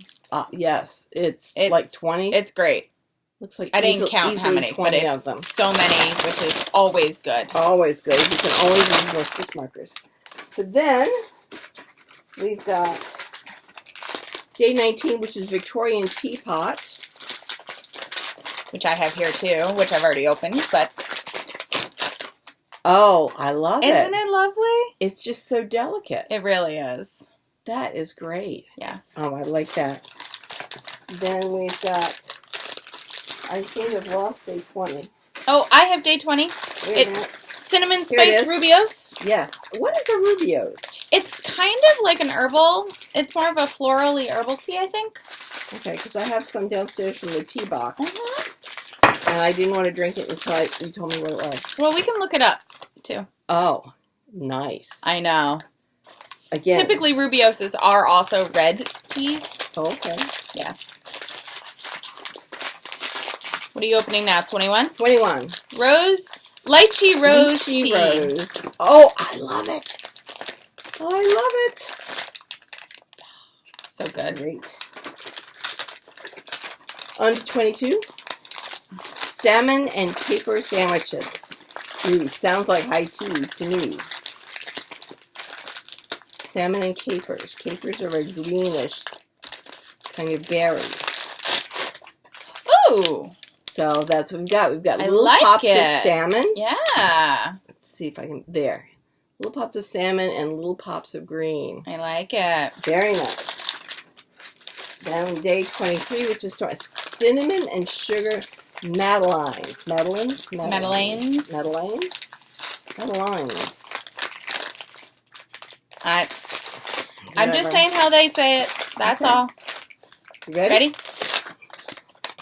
Yes. It's like 20. It's great. Looks like I didn't count how many, but it's so many, which is always good. Always good. You can always use more stitch markers. So then we've got day 19, which is Victorian teapot, which I have here too, which I've already opened. But oh, I love it! Isn't it lovely? It's just so delicate. It really is. That is great. Yes. Oh, I like that. Then we've got. I think I've lost day 20. Oh, I have day 20. It's cinnamon spice rubios. Yeah. What is a rubios? It's kind of like an herbal. It's more of a florally herbal tea, I think. Okay, because I have some downstairs from the tea box. And I didn't want to drink it until you told me what it was. Well, we can look it up, too. Oh, nice. I know. Again. Typically, rubioses are also red teas. Oh, okay. Yes. What are you opening now? 21? 21. Lychee rose tea. Rose. Oh, I love it. I love it. So good. Great. On to 22. Salmon and caper sandwiches. Ooh, sounds like high tea to me. Salmon and capers. Capers are a greenish kind of berry. Ooh. So that's what we've got. We've got little like pops it. of salmon. Yeah. Let's see if I can. There. Little pops of salmon and little pops of green. I like it. Very nice. Then day 23, which is cinnamon and sugar madeleines. Madeleines? Madeleines. Madeleines? Madeleines. I'm just saying how they say it. That's all. You ready?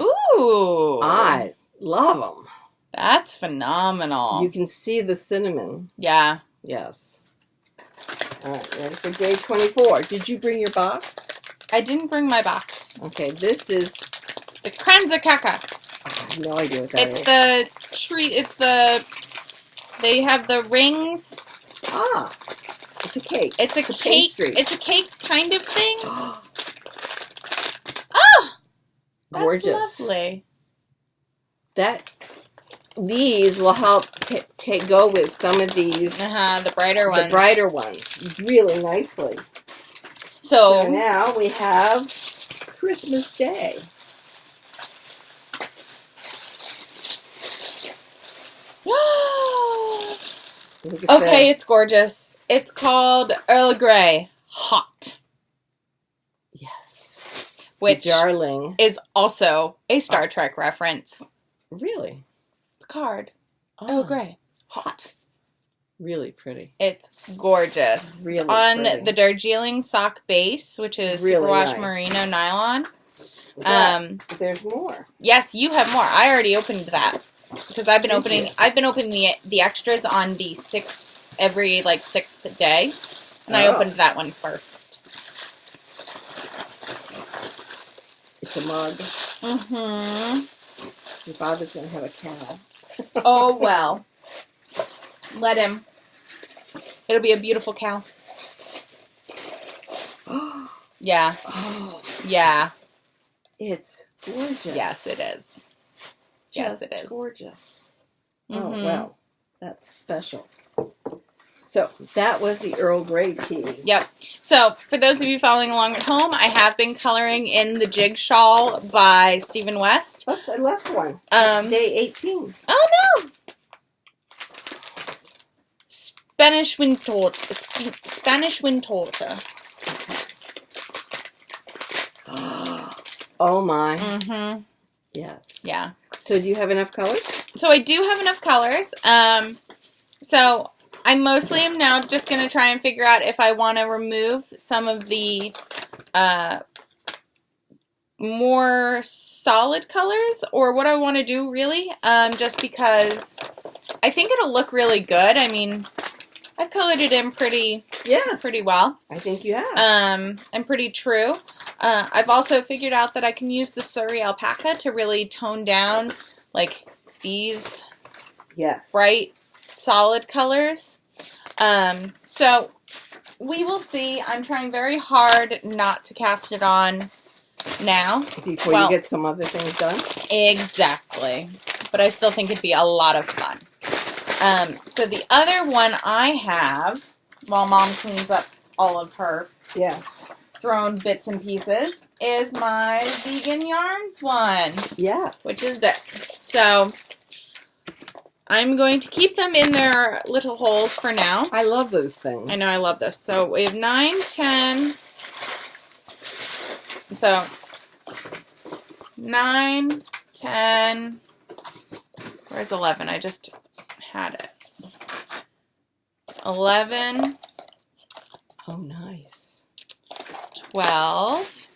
Ooh. I love them. That's phenomenal. You can see the cinnamon. Yeah. Yes. All right, ready for day 24. Did you bring your box? I didn't bring my box. Okay, this is the kranzakaka. I have no idea what that is. It's the treat. It's the. They have the rings. Ah, it's a cake. It's a cake. Pastry. It's a cake kind of thing. Ah, That's gorgeous. Lovely. These will help go with some of these. The brighter ones. The brighter ones, really nicely. So now we have Christmas Day. Okay, it's gorgeous. It's called Earl Grey Hot. Yes. Which darling is also a Star Trek reference. Really? Picard. Earl Grey Hot. Really pretty. It's gorgeous. Really on pretty. the Darjeeling sock base, which is really superwash nice. merino nylon. But there's more. Yes, you have more. I already opened that because I've been opening the extras on the every sixth day, and I opened that one first. It's a mug. Mm-hmm. Your father's gonna have a cow. Oh, well. Let him. It'll be a beautiful cow. Yeah. Oh, Yeah. it's gorgeous. Yes, it is. Yes, it is. Gorgeous. Mm-hmm. Oh, well. That's special. So, that was the Earl Grey tea. Yep. So, for those of you following along at home, I have been coloring in the Jigshawl by Stephen West. Oops, I left one. Day 18. Oh, no! Spanish wind torta. Spanish wind torta. Oh, my. Mm-hmm. Yes. Yeah. So, do you have enough colors? So, I do have enough colors. So, I mostly am now just going to try and figure out if I want to remove some of the more solid colors or what I want to do, really. Just because I think it'll look really good. I mean, I've colored it in pretty well. I think you have. And pretty true. I've also figured out that I can use the Surrey alpaca to really tone down, like, these bright, solid colors. So we will see. I'm trying very hard not to cast it on now. Before you get some other things done? Exactly. But I still think it'd be a lot of fun. So the other one I have, while Mom cleans up all of her thrown bits and pieces, is my Vegan Yarns one. Yes. Which is this. So I'm going to keep them in their little holes for now. I love those things. I know, I love this. So we have 9, 10. So 9, 10. Where's 11? I just had it. 11. Oh, nice. 12.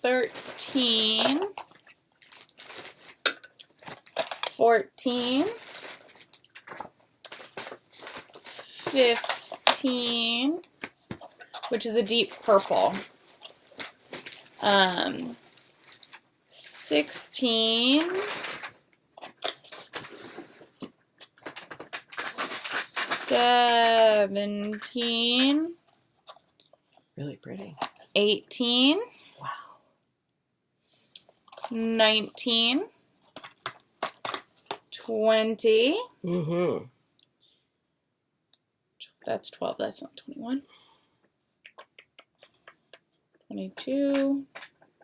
13. 14. 15. Which is a deep purple. 16. 17. Really pretty. 18. Wow. 19. 20. Mm-hmm. That's 12. That's not 21. 22.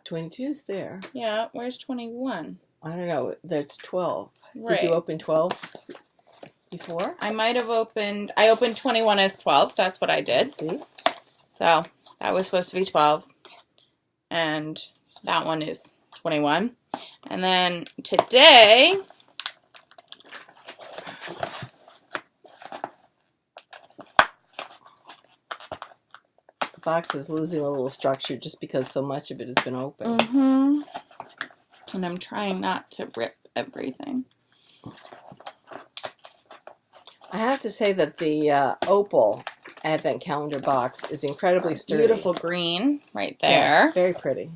22's there. Yeah, where's 21? I don't know. That's 12. Right. Did you open 12 before? I might have opened... I opened 21 as 12. That's what I did. See? So, that was supposed to be 12. And that one is 21. And then today... The box is losing a little structure just because so much of it has been open. Mm-hmm. And I'm trying not to rip everything. I have to say that the Opal Advent Calendar box is incredibly sturdy. Beautiful green right there. Yes, very pretty.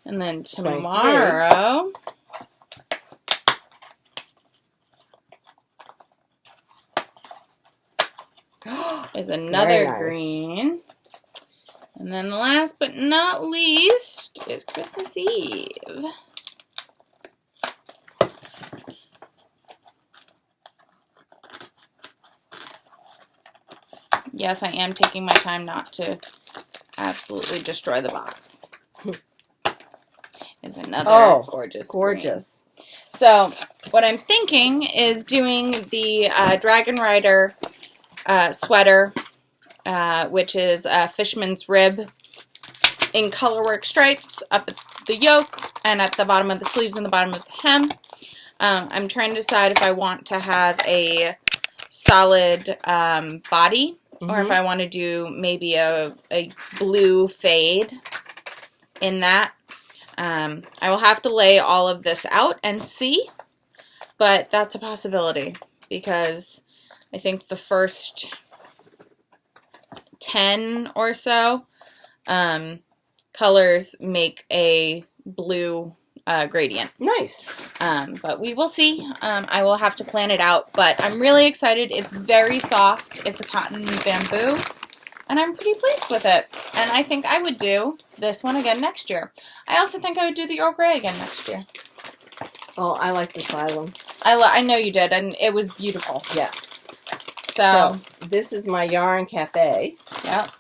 And then tomorrow... is another green. And then last but not least is Christmas Eve. Yes, I am taking my time not to absolutely destroy the box. Is another gorgeous green. So, what I'm thinking is doing the Dragon Rider sweater, which is a Fishman's Rib in colorwork stripes up at the yoke and at the bottom of the sleeves and the bottom of the hem. I'm trying to decide if I want to have a solid body or if I want to do maybe a blue fade in that. I will have to lay all of this out and see, but that's a possibility because I think the first 10 or so colors make a blue gradient. Nice. But we will see. I will have to plan it out, but I'm really excited. It's very soft. It's a cotton bamboo, and I'm pretty pleased with it. And I think I would do this one again next year. I also think I would do the Earl Grey again next year. Oh, I like the Asylum. I know you did, and it was beautiful. Yes. So this is my Yarn Cafe. Yep.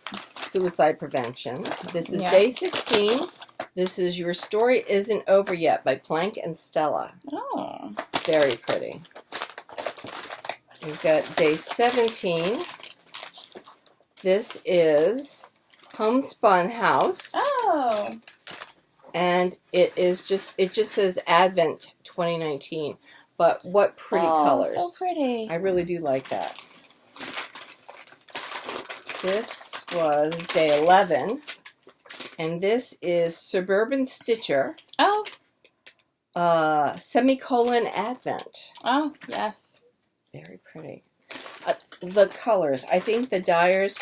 Suicide Prevention. This is Yeah. day 16. This is Your Story Isn't Over Yet by Plank and Stella. Oh. Very pretty. We've got day 17. This is Homespun House. Oh. And it just says Advent 2019. But what pretty colors. So pretty. I really do like that. This was day 11. And this is Suburban Stitcher. Oh. Semicolon Advent. Oh, yes. Very pretty. The colors. I think the dyers,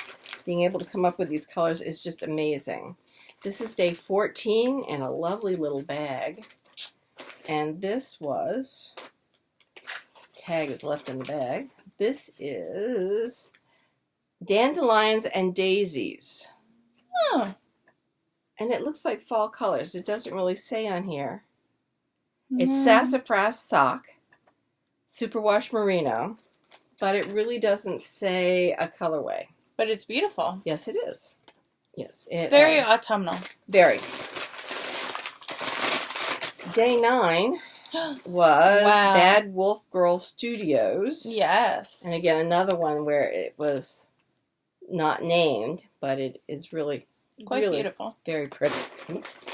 being able to come up with these colors is just amazing. This is day 14 in a lovely little bag. And this was, tag is left in the bag. This is Dandelions and Daisies. Oh. And it looks like fall colors. It doesn't really say on here. No. It's Sassafras Sock, Superwash Merino, but it really doesn't say a colorway. But it's beautiful. Yes, it is. Yes. It, Very autumnal. Very. Day 9 was Wow. Bad Wolf Girl Studios. Yes. And again, another one where it was not named, but it is really, Quite really beautiful. very pretty. Oops.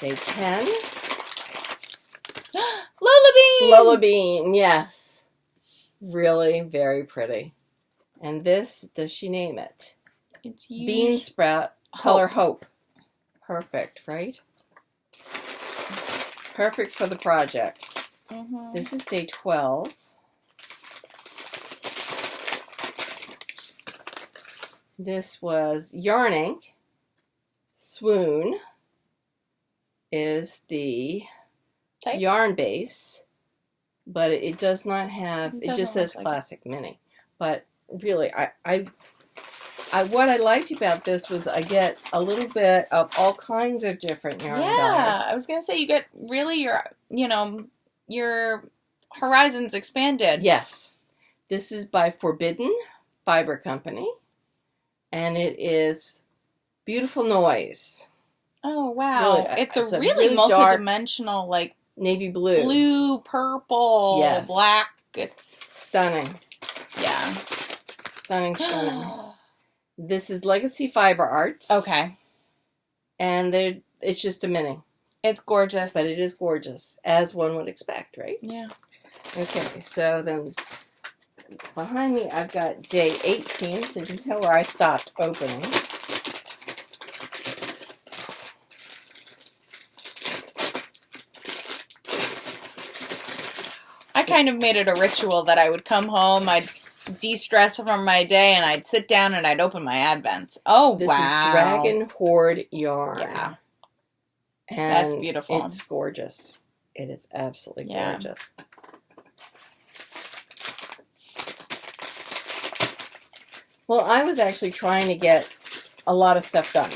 Day 10. Lola Bean! Lola Bean, yes. Really very pretty. And this, does she name it? It's you. Bean Sprout, color Hope. Perfect, right? Perfect for the project. Mm-hmm. This is day 12. This was Yarn Ink. Swoon is the Type? yarn base, but it does not have, it doesn't just says look like Classic Mini. But really, what I liked about this was I get a little bit of all kinds of different yarn Yeah, dyes. I was gonna say you get really your horizons expanded. Yes. This is by Forbidden Fiber Company, and it is Beautiful Noise. Oh wow! Really, it's a it's a really really dark multi-dimensional, like Navy blue. blue, purple, Yes. black. It's Stunning. yeah. Stunning, stunning. This is Legacy Fiber Arts. Okay, And it's just a mini. it's gorgeous. But it is gorgeous, as one would expect, right? Yeah. Okay, so then behind me I've got day 18, so you can tell where I stopped opening. I kind of made it a ritual that I would come home, I'd de-stress from my day, and I'd sit down and I'd open my Advents. Oh, This wow. is Dragon Horde yarn. Yeah. And That's beautiful. It's gorgeous. It is absolutely Yeah. gorgeous. Well, I was actually trying to get a lot of stuff done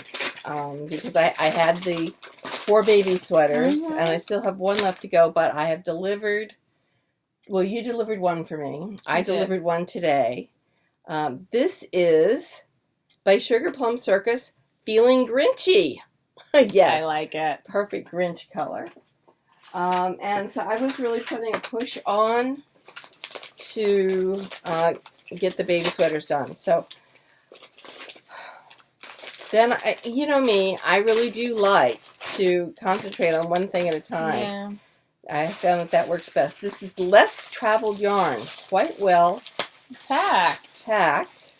because I had the 4 baby sweaters, Mhm. and I still have one left to go, but I have delivered, well, you delivered one for me. I did. delivered one today. This is by Sugar Plum Circus, Feeling Grinchy. Yes. I like it. Perfect Grinch color. And so I was really putting a push on to get the baby sweaters done. So then, you know me, I really do like to concentrate on one thing at a time. Yeah. I found that works best. This is Less Traveled Yarn. Quite well Packed. packed.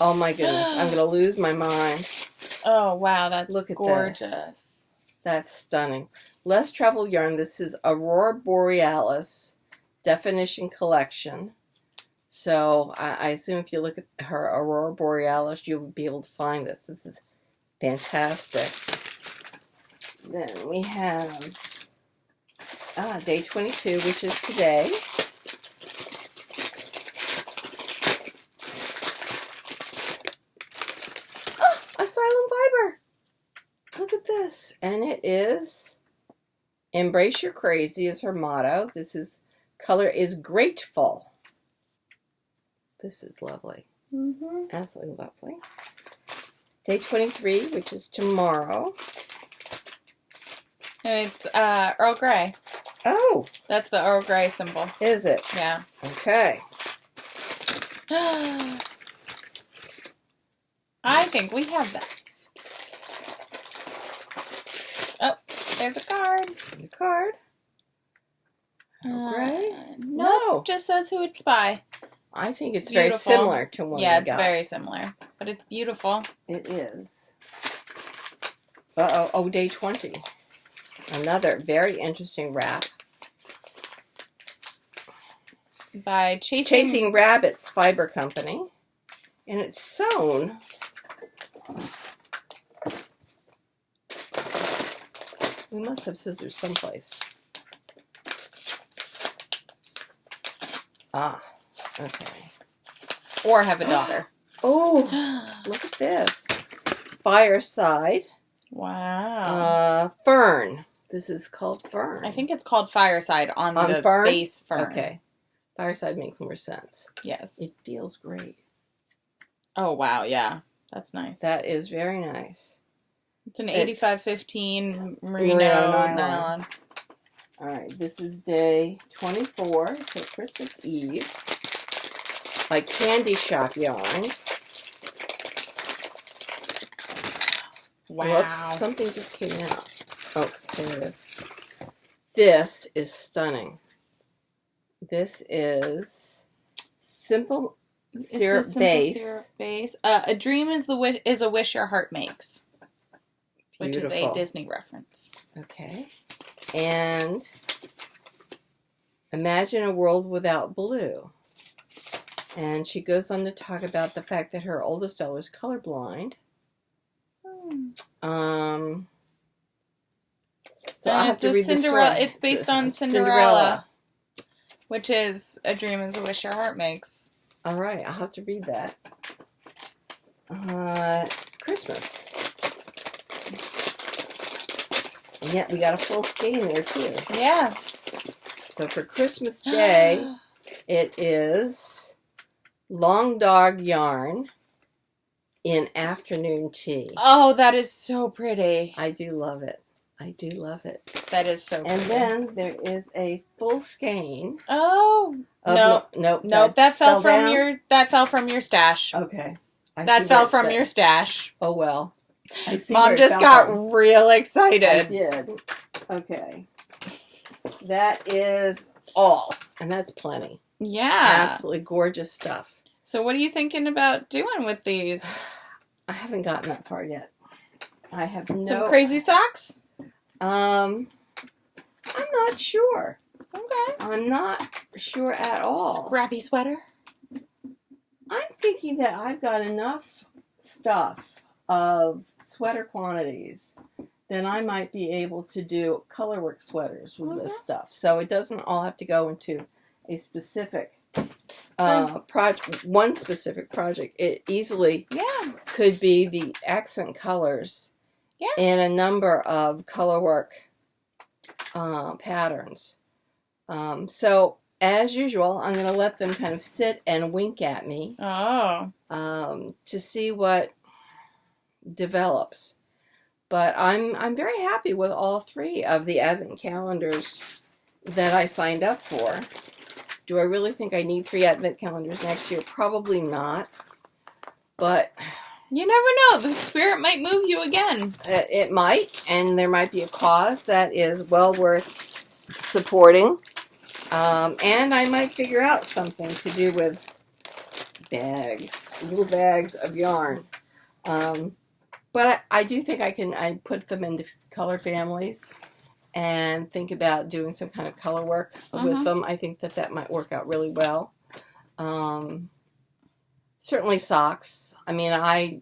Oh my goodness, I'm going to lose my mind. Oh, wow, that's Look at gorgeous. this. That's stunning. Less Traveled Yarn. This is Aurora Borealis Definition Collection. So I assume if you look at her Aurora Borealis, you'll be able to find this. This is fantastic. Then we have day 22, which is today. Oh, Asylum Fiber. Look at this. And it is Embrace Your Crazy is her motto. This is color is grateful. This is lovely. Absolutely lovely. Day 23, which is tomorrow. And it's Earl Grey. Oh. That's the Earl Grey symbol. Is it? Yeah. Okay. I think we have that. Oh, there's a card. The card. Earl Grey? No. Just says who it's by. I think it's very similar to one Yeah, we got. it's very similar. But it's beautiful. It is. Uh-oh. Oh, day 20. Another very interesting wrap. By Chasing Rabbits Fiber Company. And it's sewn. We must have scissors someplace. Ah, okay. Or have a daughter. Oh, look at this. Fireside. Wow. Fern. This is called Fern. I think it's called Fireside on the Fern? base Fern. Okay. Fireside makes more sense. Yes. It feels great. Oh, wow. Yeah. That's nice. That is very nice. It's an 8515 merino nylon. nylon. All right. This is day 24, so Christmas Eve. By Candy Shop Yarns. Wow. Whoops, something just came out. Oh, there it is. This is stunning. This is simple syrup it's a simple base. syrup base. A dream is a wish your heart makes, which is a Disney reference. Okay. And imagine a world without blue. And she goes on to talk about the fact that her oldest daughter is colorblind. So I have to read the story. It's based on Cinderella, which is a dream is a wish your heart makes. All right, I'll have to read that. Christmas. And yet we got a full skein there too. Yeah. So for Christmas Day, it is Long Dog Yarn in Afternoon Tea. Oh, that is so pretty. I do love it. I do love it. That is so pretty. And then there is a full skein. Oh. Nope. That fell from your stash. Okay. That fell from your stash. Oh well. Mom just got real excited. I did. Okay. That is all. And that's plenty. Yeah. Absolutely gorgeous stuff. So what are you thinking about doing with these? I haven't gotten that far yet. I have no... Some crazy socks? I'm not sure. Okay. I'm not sure at all. Scrappy sweater? I'm thinking that I've got enough stuff of sweater quantities that I might be able to do colorwork sweaters with this stuff. So it doesn't all have to go into a specific project, one specific project. It easily could be the accent colors in a number of colorwork patterns. So as usual, I'm going to let them kind of sit and wink at me to see what develops. But I'm very happy with all three of the Advent calendars that I signed up for. Do I really think I need 3 Advent calendars next year? Probably not. But you never know. The spirit might move you again. It might, and there might be a cause that is well worth supporting. And I might figure out something to do with bags, little bags of yarn. But I do think I put them into color families and think about doing some kind of color work with them. I think that might work out really well. Certainly socks. I mean, I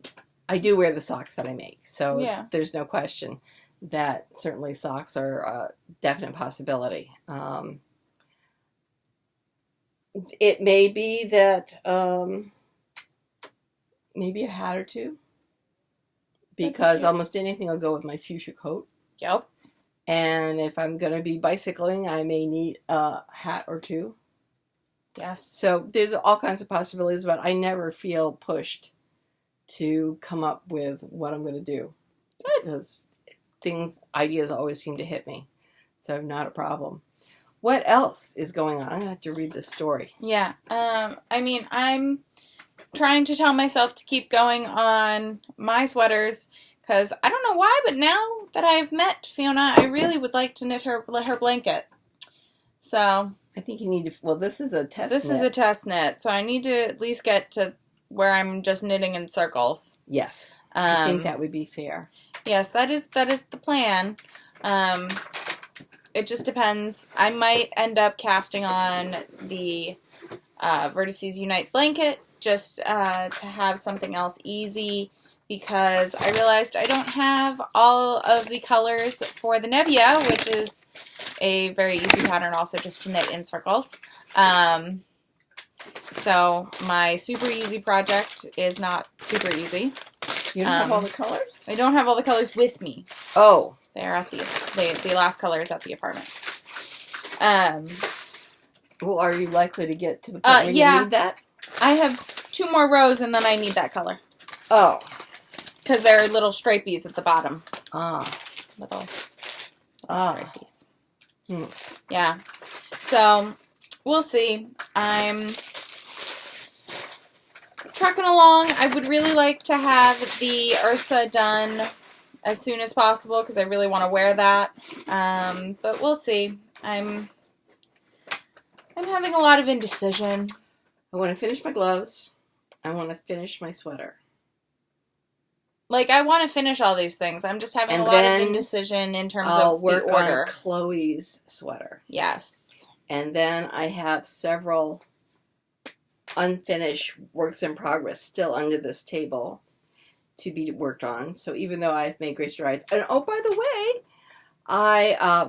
do wear the socks that I make, so Yeah. there's no question that certainly socks are a definite possibility. It may be that maybe a hat or two, because almost anything will go with my fuchsia coat. Yep. And if I'm going to be bicycling, I may need a hat or two. Yes. So there's all kinds of possibilities, but I never feel pushed to come up with what I'm going to do. Good. Because ideas always seem to hit me. So not a problem. What else is going on? I'm going to have to read this story. Yeah. I mean, I'm trying to tell myself to keep going on my sweaters, because I don't know why, but now that I've met Fiona, I really would like to knit her blanket. So I think you need to, well, this is a test this knit. is a test knit, so I need to at least get to where I'm just knitting in circles. Yes. I think that would be fair. Yes, that is the plan. It just depends. I might end up casting on the Vertices Unite blanket just to have something else easy, because I realized I don't have all of the colors for the Nebbia, which is a very easy pattern also just to knit in circles. So my super easy project is not super easy. You don't have all the colors? I don't have all the colors with me. Oh. They're at the last colors at the apartment. Well, are you likely to get to the point where you need that? I have 2 more rows and then I need that color. Oh. Because there are little stripies at the bottom. Little stripies. Yeah. So, we'll see. I'm trucking along. I would really like to have the Ursa done as soon as possible, because I really want to wear that. But we'll see. I'm having a lot of indecision. I want to finish my gloves. I want to finish my sweater. Like, I want to finish all these things. I'm just having a lot of indecision in terms of the order. I'll work on Chloe's sweater. Yes. And then I have several unfinished works in progress still under this table to be worked on. So even though I've made great strides, and oh, by the way,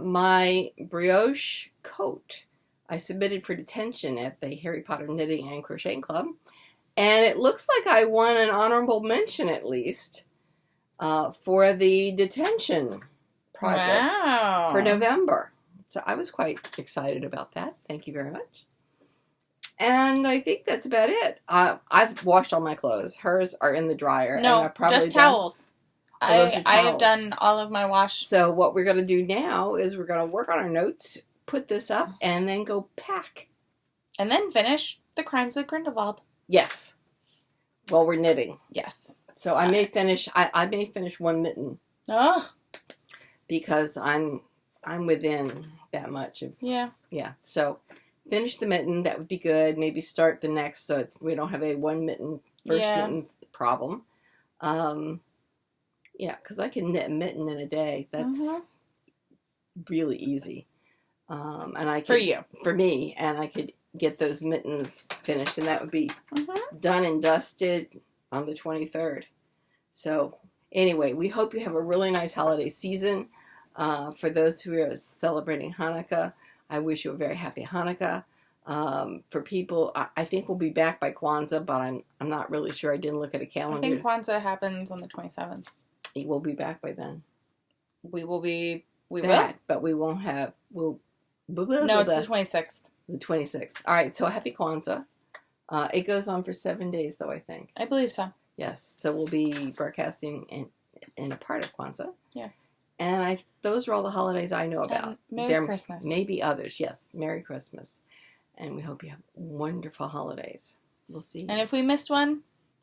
my brioche coat I submitted for detention at the Harry Potter Knitting and Crocheting Club, and it looks like I won an honorable mention at least for the detention project for November. So I was quite excited about that. Thank you very much. And I think that's about it. I've washed all my clothes. Hers are in the dryer. No, and I've probably just towels. I have done all of my wash. So what we're going to do now is we're going to work on our notes, put this up, and then go pack. And then finish the Crimes with Grindelwald. Yes. While we're knitting. Yes. So I may finish. I may finish one mitten. Oh. Because I'm within that much of. Yeah. Yeah. So finish the mitten. That would be good. Maybe start the next so we don't have a one mitten mitten problem. Yeah, because I can knit a mitten in a day. That's really easy. And I could, for me, and I could get those mittens finished, and that would be done and dusted on the 23rd. So anyway, we hope you have a really nice holiday season. For those who are celebrating Hanukkah, I wish you a very happy Hanukkah. For people, I think we'll be back by Kwanzaa, but I'm not really sure. I didn't look at a calendar. I think Kwanzaa happens on the 27th. We'll be back by then. We will. But we won't have. No, it's the 26th. The 26th. All right. So happy Kwanzaa. It goes on for 7 days, though. I think. I believe so. Yes. So we'll be broadcasting in a part of Kwanzaa. Yes. And those are all the holidays I know about. Merry Christmas. Maybe others. Yes. Merry Christmas. And we hope you have wonderful holidays. We'll see. And if we missed one,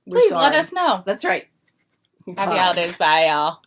please let us know. That's right. Happy holidays. Bye, y'all.